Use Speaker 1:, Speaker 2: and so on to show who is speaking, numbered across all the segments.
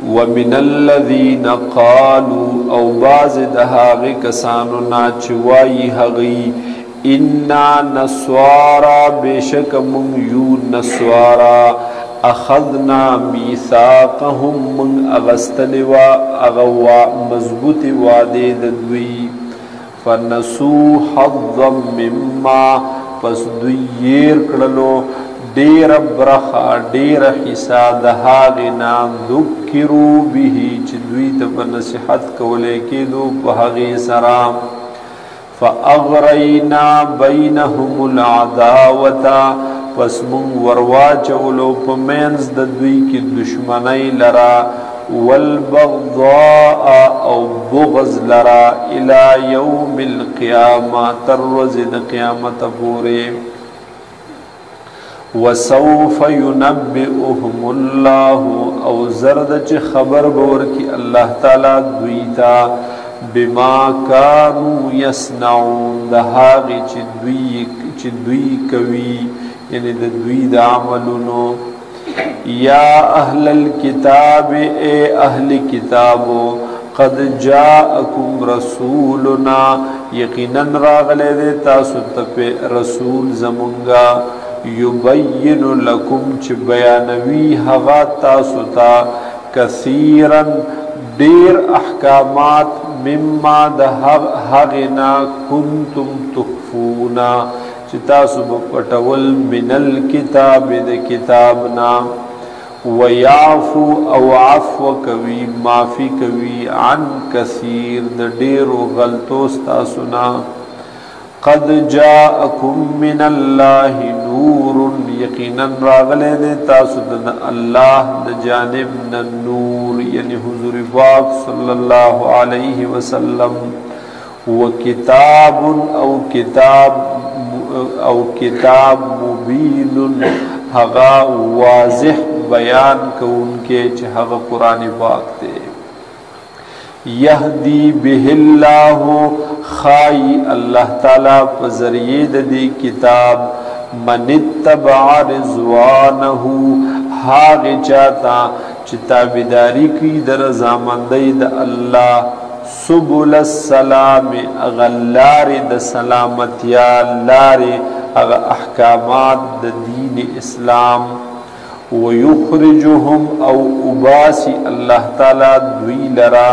Speaker 1: ومن الذين قالوا او باز دهاغ کسانو نا چوائی هغی انا نسوارا بیشک من یو نسوارا اخذنا میثاقهم من اغستلوا اغوا مضبوط وعده دوی فنسو حظا مما پس دوی یر کړلو ډیر برخه ډیر حصہ د هغه نام ذکروا به چې دوی ته نصیحت کولې کېدو په هغه سره فاغرینا بینهم العداوه پس مون وروا چولو په منځ د دوی کې دشمنی لرا والبغضاء او بغض لرا الى يوم القيامه تر ورځې د قیامت پورې وسوف ينبئهم الله او زرد چ خبر بور کی اللہ تعالی دویتا بما كانوا يصنعون دهاغ چ دوی کوي یعنی د دوی د عملونو یا اهل الكتاب اے اهل کتابو قد جاءکم رسولنا یقینا راغله د تاسو ته رسول زمونگا یبین لکم چ بیانوی هغا تاسو تا کثیرا دیر احکامات مما د هغنا کنتم تخفونا چ تاسو پټول من الكتاب د کتابنا ويعفو او عفو کوي معافی کوي عن کثیر د ډیرو غلطو تاسو نا قد جاءكم من الله نور یقینا راغله د تاسو د الله د جانب د نور یعنی حضور پاک صلی الله علیه وسلم وکتاب او کتاب مبین هغا واضح بیان کونکه چې هغه قران پاک ته یهدی به الله خای الله تعالی په ذریعے د دې کتاب من اتبع رضوانه هاغه چاته چې تابعداري کوي د رضامندۍ د الله سبل السلام اغلار د سلامتیا لار اغه احکامات د دین اسلام ويخرجهم او اباسی الله تعالی دوی لرا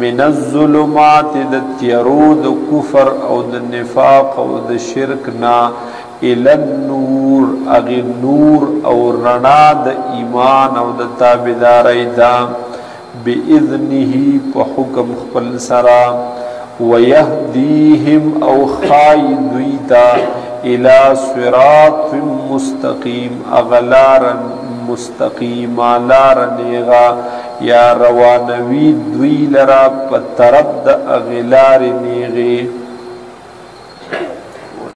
Speaker 1: من الظلمات د تیرو د کفر او د نفاق او د شرک نا الى النور اغه نور او رڼا د ایمان او د تابعدارۍ دا باذنه په حکم خپل سرا ويهديهم او خايد دویتا الى صراط مستقيم اغلارا مستقیم لار نیغا یا روانوی دوی لرا په طرف د اغلار نیغی